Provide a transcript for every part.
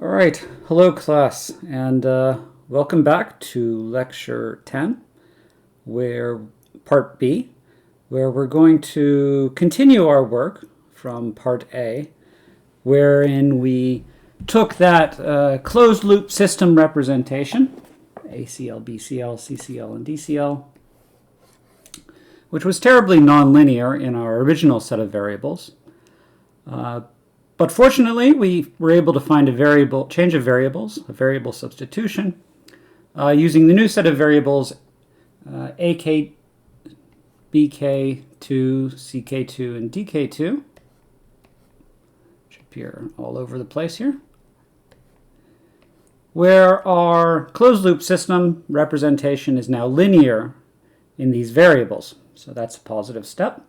All right, hello class, and welcome back to lecture 10, where part B, where we're going to continue our work from part A, wherein we took that closed loop system representation, ACL, BCL, CCL, and DCL, which was terribly nonlinear in our original set of variables. But fortunately, we were able to find a change of variables, a variable substitution, using the new set of variables AK, BK2, CK2, and DK2, which appear all over the place here, where our closed loop system representation is now linear in these variables. So that's a positive step.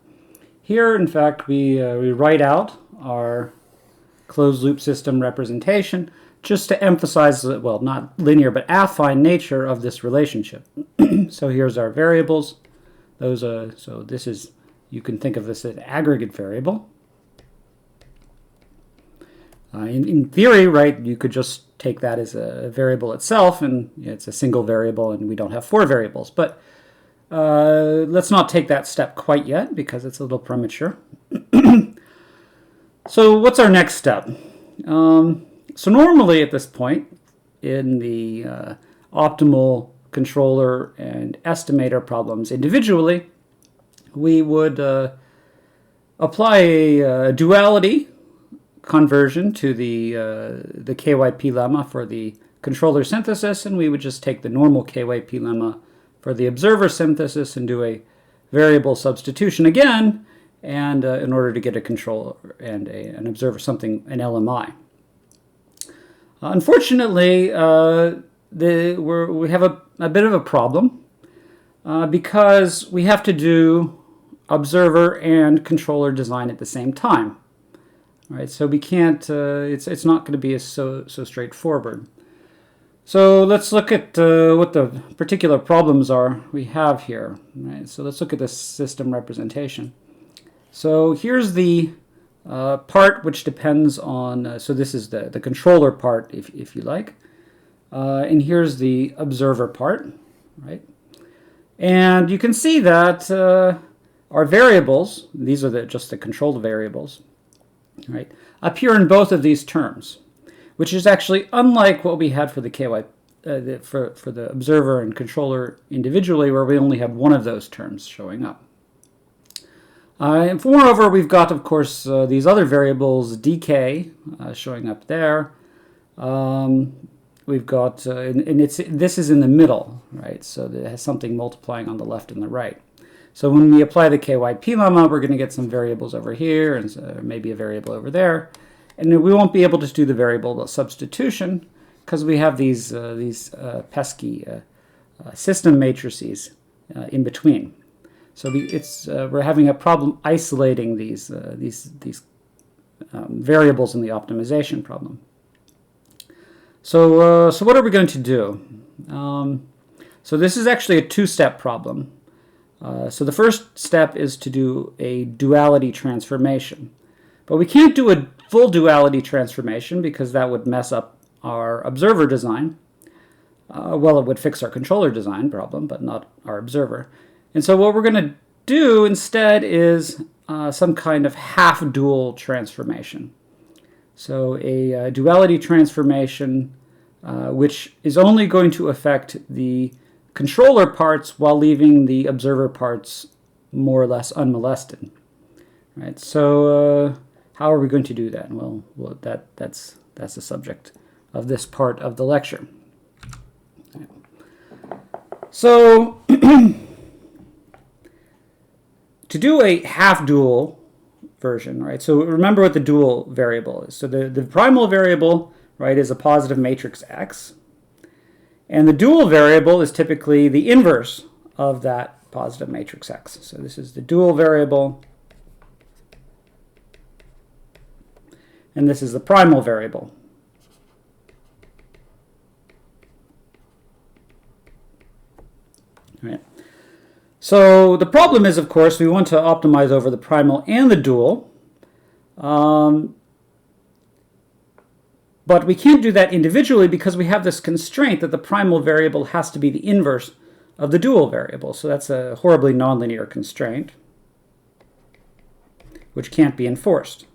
Here, in fact, we write out our closed loop system representation just to emphasize the, well, not linear, but affine nature of this relationship. So here's our variables. Those are, so this is, you can think of this as an aggregate variable. In theory, right, you could just take that as a variable itself, and it's a single variable, and we don't have four variables. But let's not take that step quite yet, because it's a little premature. So what's our next step? So normally at this point, in the optimal controller and estimator problems individually, we would apply a duality conversion to the KYP lemma for the controller synthesis, and we would just take the normal KYP lemma for the observer synthesis and do a variable substitution again, and in order to get a controller and an observer, an LMI. Unfortunately, we have a bit of a problem because we have to do observer and controller design at the same time. All right, so we can't. It's not going to be so straightforward. So let's look at what the particular problems are we have here. Right, so let's look at this system representation. So here's the part which depends on, so this is the controller part, if you like. And here's the observer part, right? And you can see that our variables, these are just the control variables, right, appear in both of these terms, which is actually unlike what we had for the KY, for the observer and controller individually, where we only had one of those terms showing up. And moreover, we've got, of course, these other variables, dk, showing up there. We've got, and this is in the middle, right? So it has something multiplying on the left and the right. So when we apply the KYP lemma, we're going to get some variables over here and maybe a variable over there. And we won't be able to do the variable substitution because we have these pesky system matrices in between. So we're having a problem isolating these variables in the optimization problem. So what are we going to do? So this is actually a two-step problem. So the first step is to do a duality transformation. But we can't do a full duality transformation because that would mess up our observer design. Well, it would fix our controller design problem, but not our observer. And so what we're going to do instead is some kind of half-dual transformation. So a duality transformation which is only going to affect the controller parts while leaving the observer parts more or less unmolested. Right? So how are we going to do that? Well, that's the subject of this part of the lecture. Right. So to do a half-dual version, right? So remember what the dual variable is. So the primal variable, right, is a positive matrix X. And the dual variable is typically the inverse of that positive matrix X. So this is the dual variable. And this is the primal variable. All right. So the problem is, of course, we want to optimize over the primal and the dual. But we can't do that individually because we have this constraint that the primal variable has to be the inverse of the dual variable. So that's a horribly nonlinear constraint, which can't be enforced.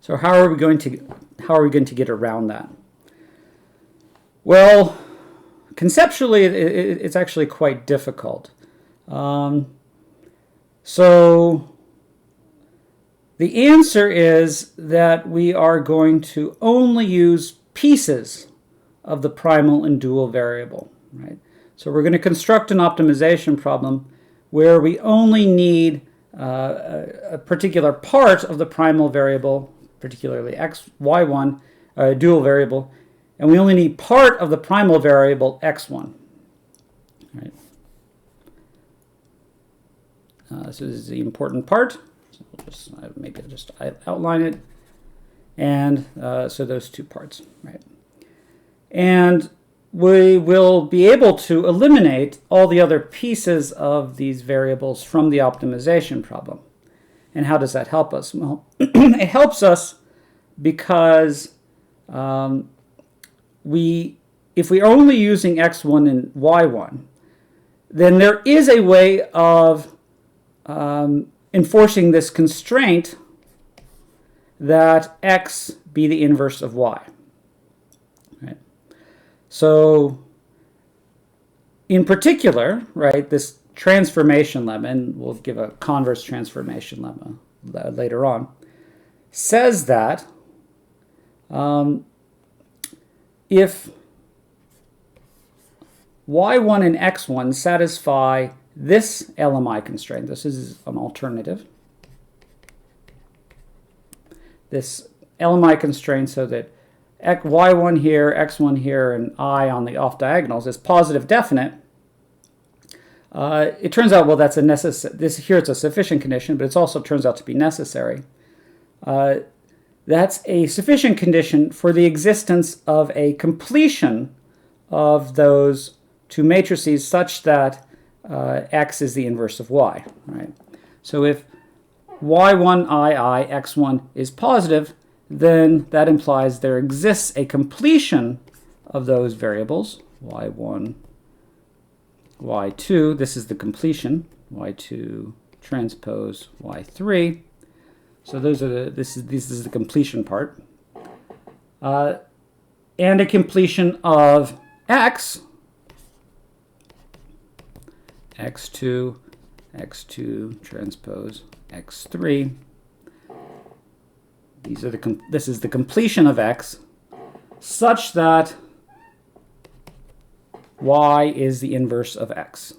So how are we going to get around that? Well, conceptually, it's actually quite difficult. So the answer is that we are going to only use pieces of the primal and dual variable, right? So we're going to construct an optimization problem where we only need a particular part of the primal variable, particularly y1, dual variable, and we only need part of the primal variable x1. Right? So this is the important part. So maybe I'll just outline it. And so those two parts, right? And we will be able to eliminate all the other pieces of these variables from the optimization problem. And how does that help us? Well, it helps us because if we're only using x1 and y1, then there is a way of enforcing this constraint that x be the inverse of y. Right? So in particular, right, this transformation lemma, and we'll give a converse transformation lemma later on, says that if y1 and x1 satisfy this LMI constraint, this is an alternative, this LMI constraint so that y1 here, x1 here, and I on the off diagonals is positive definite, it turns out, well, that's a necessary, here it's a sufficient condition, but it also turns out to be necessary. That's a sufficient condition for the existence of a completion of those two matrices such that x is the inverse of y, right? So if y1 x1 is positive, then that implies there exists a completion of those variables, y1, y2, this is the completion, y2 transpose y3. So those are this is the completion part. And a completion of x, x2, x2 transpose x3. This is the completion of x such that y is the inverse of x.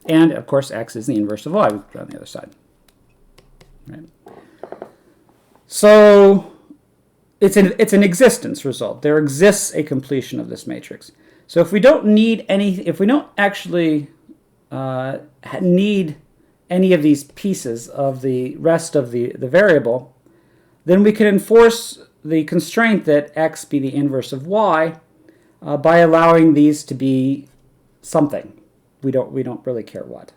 And of course x is the inverse of y on the other side. Right? So it's an existence result. There exists a completion of this matrix. So if we don't need if we don't actually need any of these pieces of the rest of the variable, then we can enforce the constraint that x be the inverse of y by allowing these to be something. We don't really care what.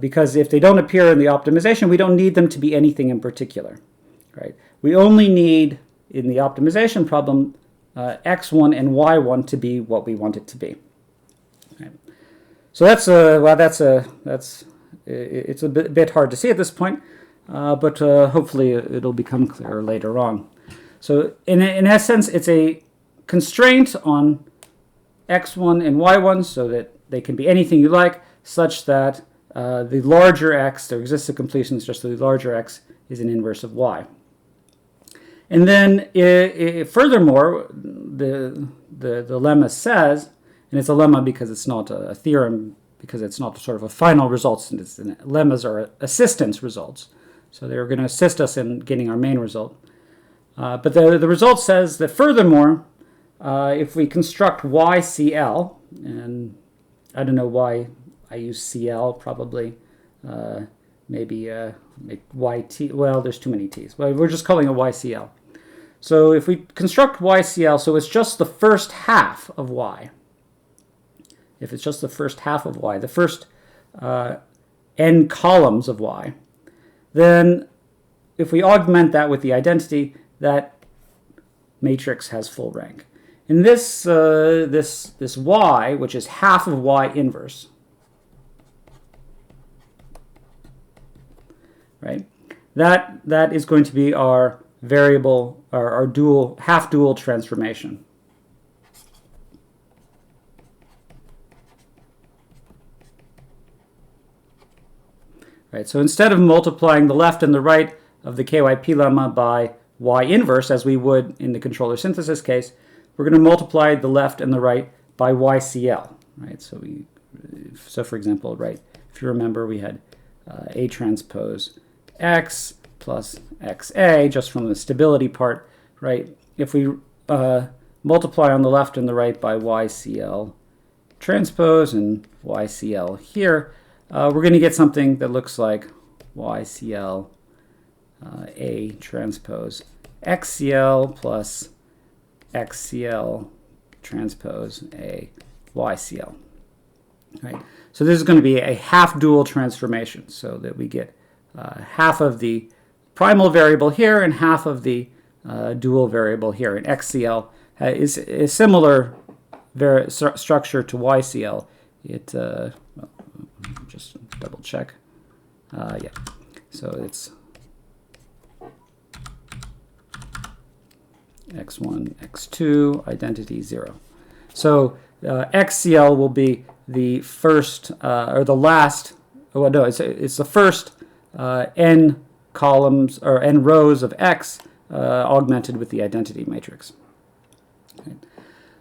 Because if they don't appear in the optimization, we don't need them to be anything in particular. Right? We only need, in the optimization problem, x1 and y1 to be what we want it to be. Right? So it's a bit hard to see at this point, but hopefully it'll become clearer later on. So in essence, it's a constraint on x1 and y1 so that they can be anything you like, such that the larger x, there exists a completion, it's just the larger x is an inverse of y. And then furthermore, the lemma says, and it's a lemma because it's not a theorem, because it's not sort of a final result, lemmas are assistance results. So they're going to assist us in getting our main result. But the result says that furthermore, if we construct YCL, and I don't know why I use CL, probably maybe make YT, well, there's too many T's. Well, we're just calling it YCL. So if we construct YCL, so it's just the first half of Y. If it's just the first half of Y, the first n columns of Y, then if we augment that with the identity, that matrix has full rank. In this, this y, which is half of y inverse, right? That is going to be our variable, our dual, half dual transformation. Right, so instead of multiplying the left and the right of the KYP lemma by y inverse, as we would in the controller synthesis case, we're going to multiply the left and the right by YCL. Right, so for example, right, if you remember, we had A transpose X plus XA just from the stability part, right? If we multiply on the left and the right by YCL transpose and YCL here, we're going to get something that looks like YCL A transpose XCL plus XCL transpose A YCL. Right? So this is going to be a half dual transformation, so that we get half of the primal variable here and half of the dual variable here. And XCL is a similar structure to YCL. It well, just double check. Yeah, so it's x1, x2, identity 0. So XCL will be the first or the last. Well, no, it's the first n columns or n rows of X augmented with the identity matrix. Okay.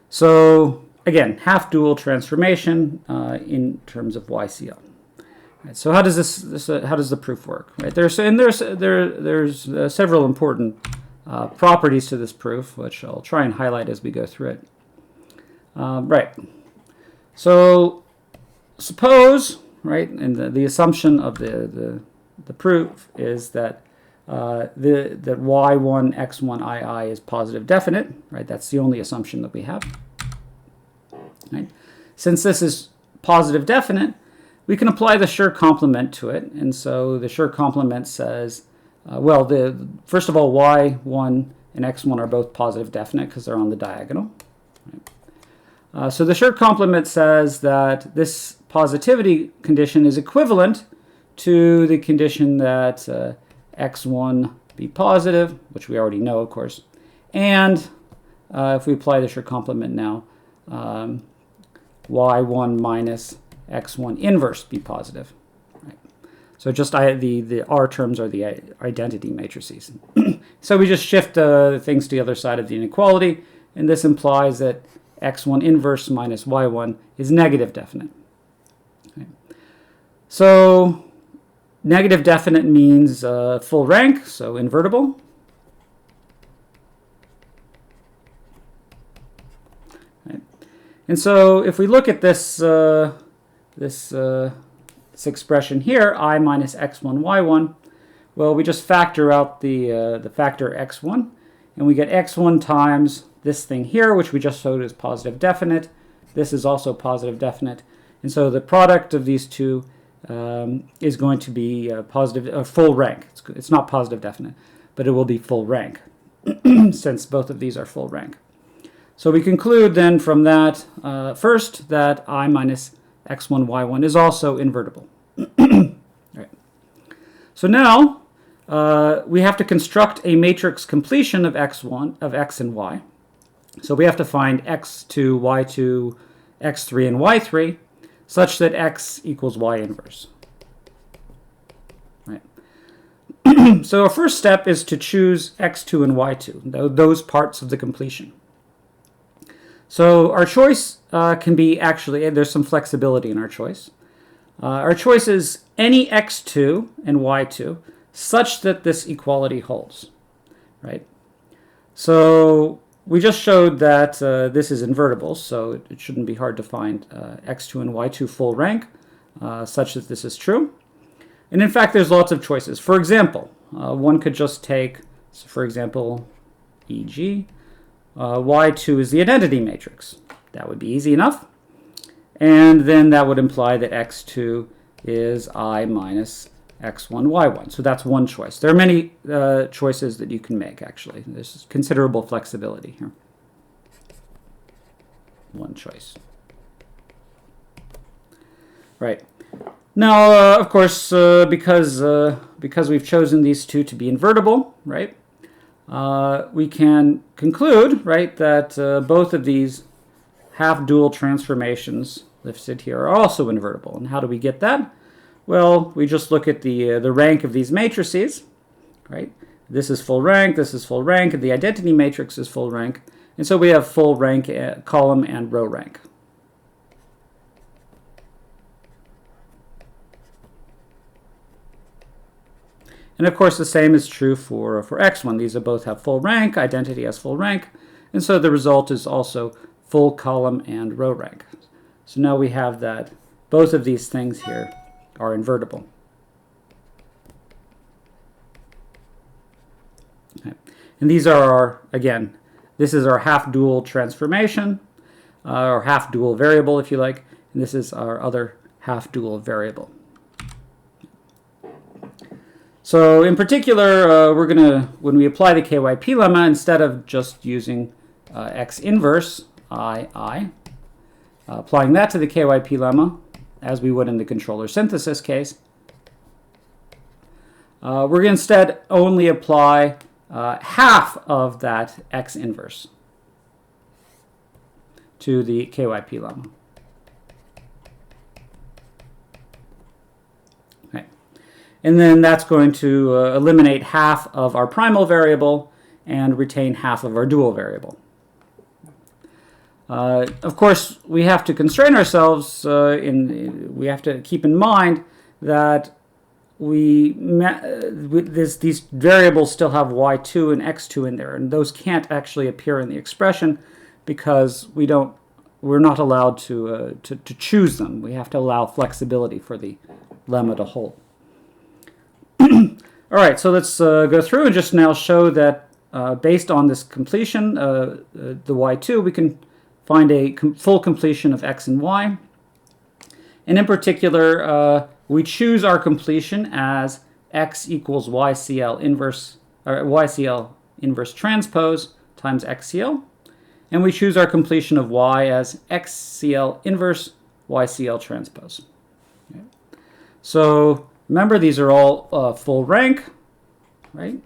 So again, half dual transformation in terms of YCL. Right, so how does how does the proof work? Right, there's several important properties to this proof, which I'll try and highlight as we go through it. Right. So suppose, right, and the assumption of the proof is that that y1 x1 ii is positive definite. Right. That's the only assumption that we have. Right. Since this is positive definite, we can apply the Schur complement to it, and so the Schur complement says, well, first of all, y1 and x1 are both positive definite because they're on the diagonal. Right. So the Schur complement says that this positivity condition is equivalent to the condition that x1 be positive, which we already know, of course, and if we apply the Schur complement now, y1 minus x1 inverse be positive. Right. So just the R terms are the identity matrices. So we just shift things to the other side of the inequality, and this implies that x1 inverse minus y1 is negative definite. Okay. So negative definite means full rank, so invertible. Right. And so if we look at this this expression here, I minus x1 y1, well, we just factor out the factor x1, and we get x1 times this thing here, which we just showed is positive definite. This is also positive definite, and so the product of these two is going to be positive, full rank. It's not positive definite, but it will be full rank since both of these are full rank. So we conclude then from that first that I minus x1 y1 is also invertible. Right. So now we have to construct a matrix completion of x1 of x and y. So we have to find x2, y2, x3, and y3 such that x equals y inverse. Right. So our first step is to choose x2 and y2, those parts of the completion. So our choice can be actually, there's some flexibility in our choice. Our choice is any x2 and y2 such that this equality holds, right? So we just showed that this is invertible, so it shouldn't be hard to find x2 and y2 full rank such that this is true. And in fact, there's lots of choices. For example, one could just take, so for example, e.g., y2 is the identity matrix. That would be easy enough. And then that would imply that x2 is I minus x1, y1. So that's one choice. There are many choices that you can make, actually. There's considerable flexibility here. One choice. Right. Now, of course, because we've chosen these two to be invertible, right, we can conclude, right, that both of these half-dual transformations listed here are also invertible. And how do we get that? Well, we just look at the rank of these matrices, right? This is full rank, this is full rank, and the identity matrix is full rank. And so we have full rank column and row rank. And of course, the same is true for x1. These both have full rank, identity has full rank, and so the result is also full column and row rank. So now we have that both of these things here are invertible. Okay. And these are our, again, this is our half-dual transformation, or half-dual variable, if you like, and this is our other half-dual variable. So in particular, we're going to, when we apply the KYP lemma, instead of just using x inverse I, applying that to the KYP lemma, as we would in the controller synthesis case, we're going to instead only apply half of that x inverse to the KYP lemma. Okay. And then that's going to eliminate half of our primal variable and retain half of our dual variable. Of course, we have to constrain ourselves. We have to keep in mind that these variables still have y2 and x2 in there, and those can't actually appear in the expression because we're not allowed to choose them. We have to allow flexibility for the lemma to hold. All right, so let's go through and just now show that based on this completion, the y2, we can find a full completion of x and y. And in particular, we choose our completion as x equals YCL inverse, or YCL inverse transpose times XCL. And we choose our completion of y as XCL inverse YCL transpose. Okay. So remember, these are all full rank, right?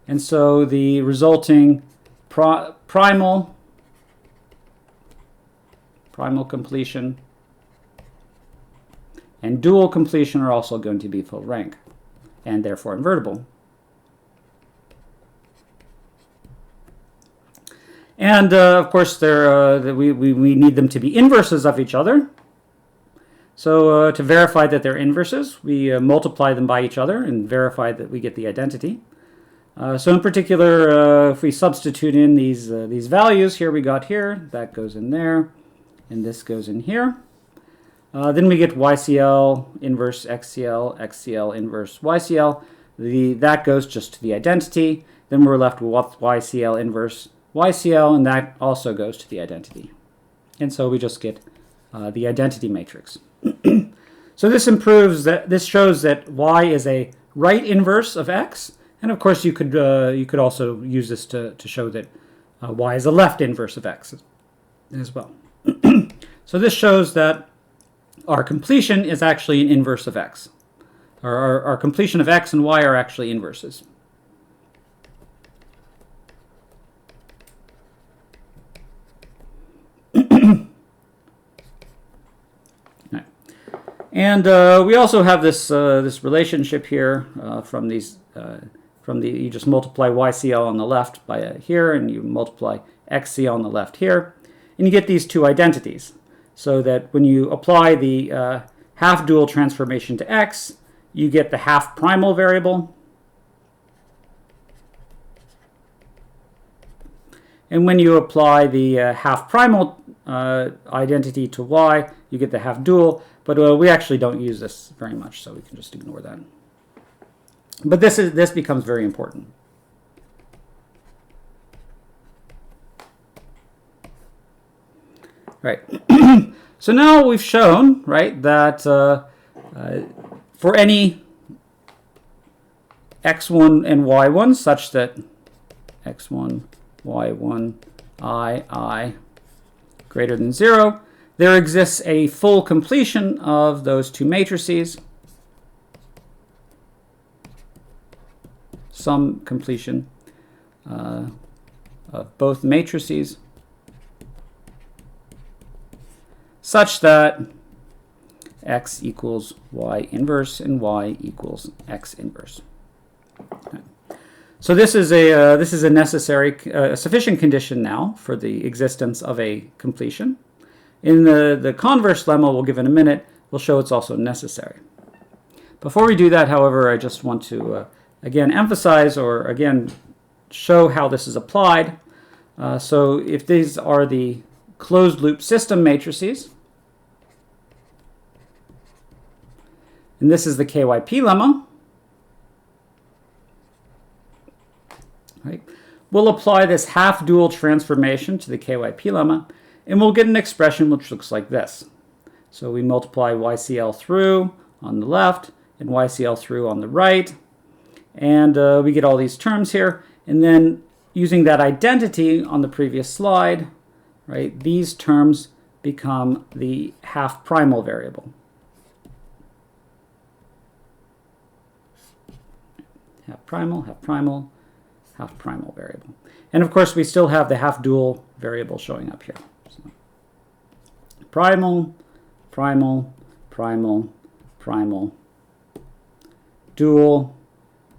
And so the resulting primal completion and dual completion are also going to be full rank and therefore invertible. And of course, we need them to be inverses of each other. So to verify that they're inverses, we multiply them by each other and verify that we get the identity. So in particular, if we substitute in these values here we got here, that goes in there, and this goes in here. Then we get YCL inverse XCL, XCL inverse YCL. That goes just to the identity. Then we're left with YCL inverse YCL, and that also goes to the identity. And so we just get the identity matrix. So this shows that Y is a right inverse of X, and of course you could also use this to show that Y is a left inverse of X as well. So this shows that our completion is actually an inverse of X. Our completion of X and Y are actually inverses. And we also have this relationship here you just multiply YCL on the left by here, and you multiply XCL on the left here, and you get these two identities. So that when you apply the half-dual transformation to X, you get the half-primal variable. And when you apply the half-primal identity to Y, you get the half-dual. But we actually don't use this very much, so we can just ignore that. But this becomes very important. Right. So now we've shown, right, that for any x1 and y1 such that x1, y1, I greater than 0, there exists a full completion of those two matrices, some completion of both matrices, such that x equals y inverse and y equals x inverse. Okay. So this is a necessary, sufficient condition now for the existence of a completion. In the converse lemma we'll give in a minute, we'll show it's also necessary. Before we do that, however, I just want to again emphasize or again show how this is applied. So if these are the closed loop system matrices, and this is the KYP lemma, right? We'll apply this half-dual transformation to the KYP lemma, and we'll get an expression which looks like this. So we multiply YCL through on the left and YCL through on the right, and we get all these terms here. And then using that identity on the previous slide, right, these terms become the half primal variable. Half primal, half primal, half primal variable. And of course we still have the half dual variable showing up here. So, primal, primal, primal, primal, dual,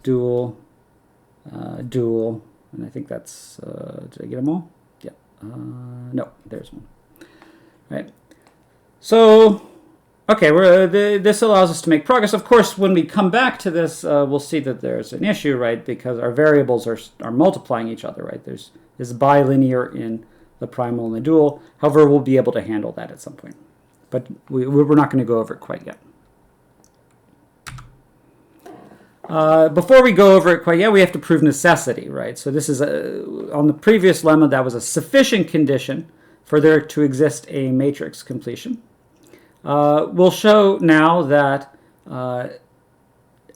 dual, dual, and I think that's, did I get them all? Yeah, no, there's one, right? So, okay, this allows us to make progress. Of course, when we come back to this, we'll see that there's an issue, right? Because our variables are multiplying each other, right? There's this bilinear in the primal and the dual. However, we'll be able to handle that at some point. But we're not going to go over it quite yet. Before we go over it quite yet, we have to prove necessity, right? So this is, on the previous lemma, that was a sufficient condition for there to exist a matrix completion. We'll show now that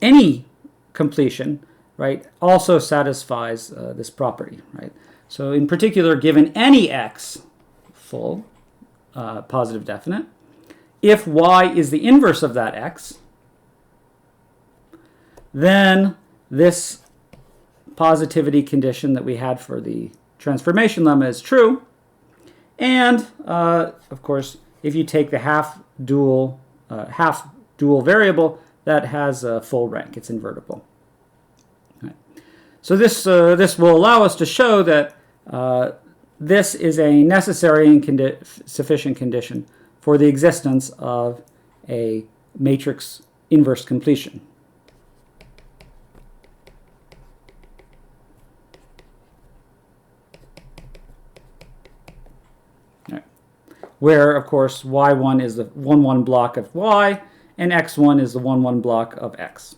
any completion, right, also satisfies this property, right? So in particular, given any x full, positive definite, if y is the inverse of that x, then this positivity condition that we had for the transformation lemma is true. And of course, if you take the half dual variable, that has a full rank. It's invertible. Right. So this will allow us to show that this is a necessary and sufficient condition for the existence of a matrix inverse completion. Where, of course, y1 is the 1-1 block of y, and x1 is the 1-1 block of x.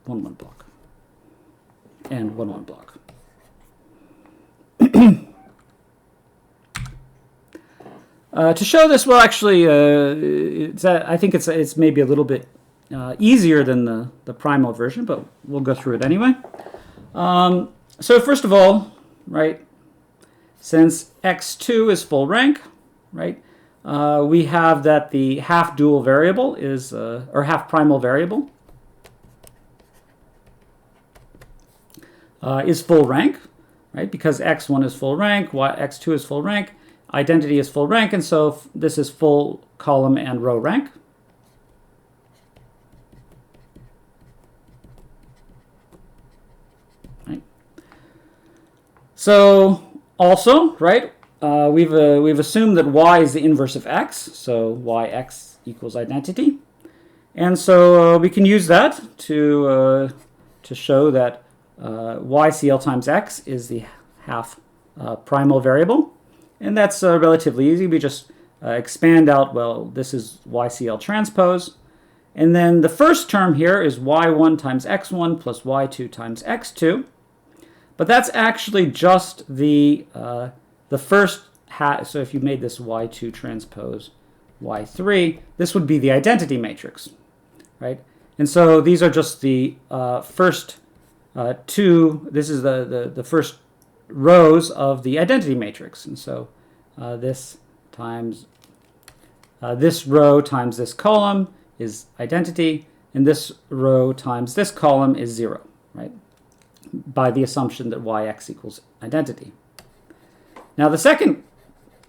1-1 block. And 1-1 block. To show this, well, actually, I think it's maybe a little bit easier than the primal version, but we'll go through it anyway. So first of all, right, since x2 is full rank, right, we have that the half dual variable is, or half primal variable is full rank, right, because x1 is full rank, x2 is full rank, identity is full rank, and so this is full column and row rank. Right. So also, right, we've assumed that y is the inverse of x, so yx equals identity, and so we can use that to show that YCL times x is the half primal variable, and that's relatively easy. We just expand out, well, this is YCL transpose, and then the first term here is y1 times x1 plus y2 times x2. But that's actually just the first half. So if you made this y2 transpose y3, this would be the identity matrix, right? And so these are just the first two. This is the first rows of the identity matrix. And so this times this row times this column is identity, and this row times this column is 0, right? By the assumption that yx equals identity. Now the second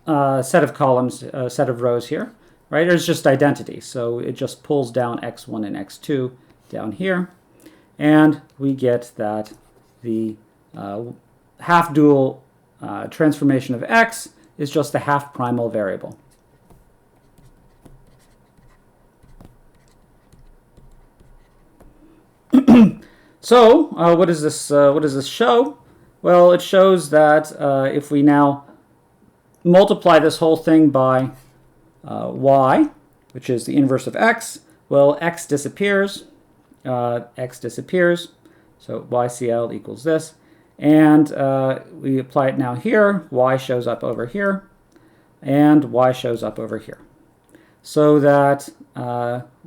set of columns, set of rows here, right, is just identity. So it just pulls down x1 and x2 down here, and we get that the half-dual transformation of x is just a half-primal variable. So what does this show? Well, it shows that if we now multiply this whole thing by y, which is the inverse of x, well, x disappears, so YCL equals this, and we apply it now here, y shows up over here, and y shows up over here, so that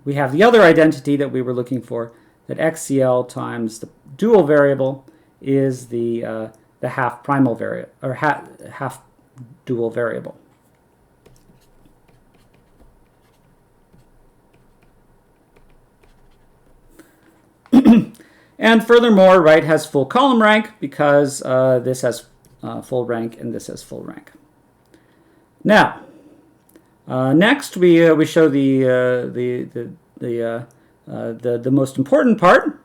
we have the other identity that we were looking for, that XCL times the dual variable is the half primal variable, or half dual variable. And furthermore, right, has full column rank because this has full rank and this has full rank. Now, next we show the most important part,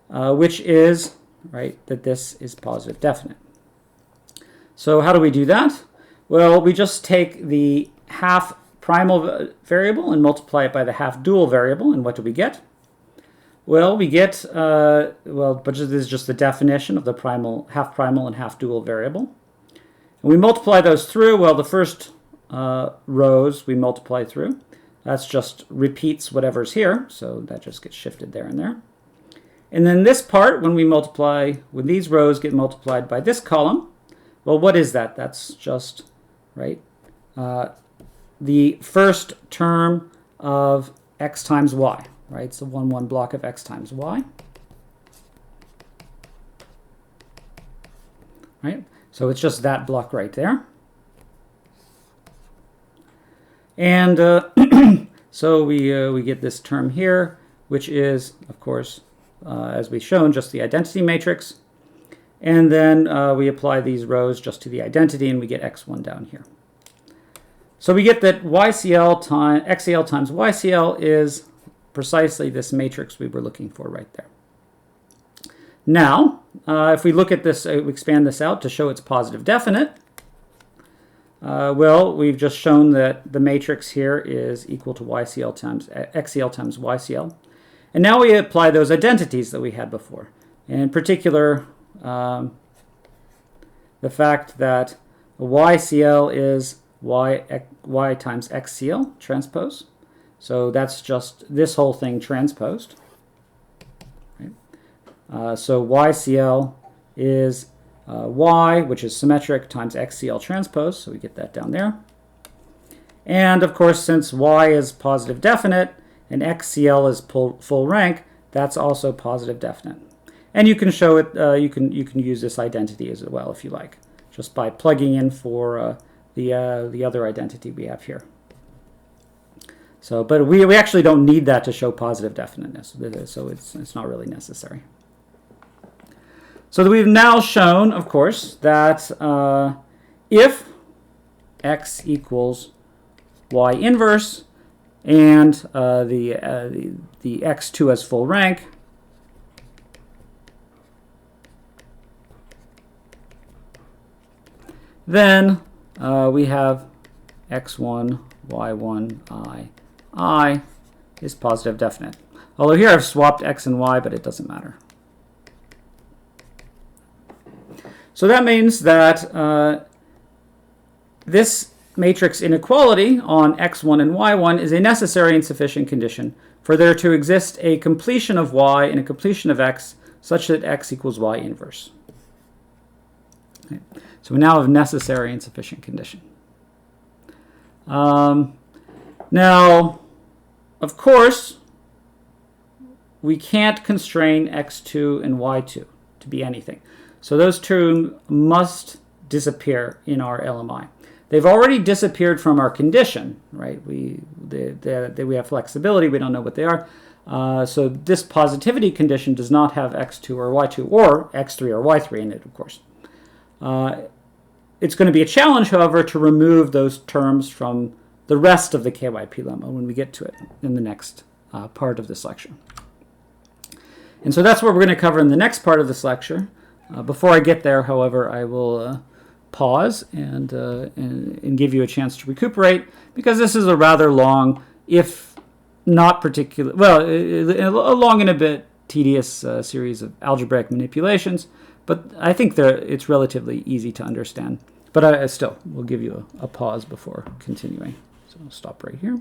which is, right, that this is positive definite. So how do we do that? Well, we just take the half primal variable and multiply it by the half dual variable, and what do we get? Well, we get, but this is just the definition of the half primal and half dual variable. And we multiply those through. Well, the first rows we multiply through. That's just repeats whatever's here, so that just gets shifted there and there. And then this part, when these rows get multiplied by this column, well, what is that? That's just, right, the first term of x times y, right? It's a 1, 1 block of x times y. Right? So it's just that block right there. And so we get this term here, which is, of course, as we've shown, just the identity matrix. And then we apply these rows just to the identity, and we get x1 down here. So we get that YCL times XCL times YCL is precisely this matrix we were looking for right there. Now, if we look at this, we expand this out to show it's positive definite. Well, we've just shown that the matrix here is equal to YCL times XCL times YCL. And now we apply those identities that we had before. And in particular, the fact that YCL is y times XCL transpose. So that's just this whole thing transposed. Right? So YCL is y, which is symmetric, times XCL transpose. So we get that down there. And of course, since y is positive definite and XCL is full rank, that's also positive definite. And you can show it, you can use this identity as well if you like, just by plugging in for the other identity we have here. So, but we actually don't need that to show positive definiteness, so it's not really necessary. So we've now shown, of course, that if x equals y inverse and the x2 has full rank, then we have x1, y1, I is positive definite. Although here I've swapped x and y, but it doesn't matter. So that means that this matrix inequality on x1 and y1 is a necessary and sufficient condition for there to exist a completion of y and a completion of x such that x equals y inverse. Okay. So we now have necessary and sufficient condition. Now, of course, we can't constrain x2 and y2 to be anything. So those two must disappear in our LMI. They've already disappeared from our condition, right? We have flexibility. We don't know what they are. So this positivity condition does not have x2 or y2 or x3 or y3 in it, of course. It's going to be a challenge, however, to remove those terms from the rest of the KYP lemma when we get to it in the next part of this lecture. And so that's what we're going to cover in the next part of this lecture. Before I get there, however, I will pause and give you a chance to recuperate, because this is a rather long, if not particular, well, a long and a bit tedious series of algebraic manipulations, but I think it's relatively easy to understand. But I still will give you a pause before continuing. So I'll stop right here.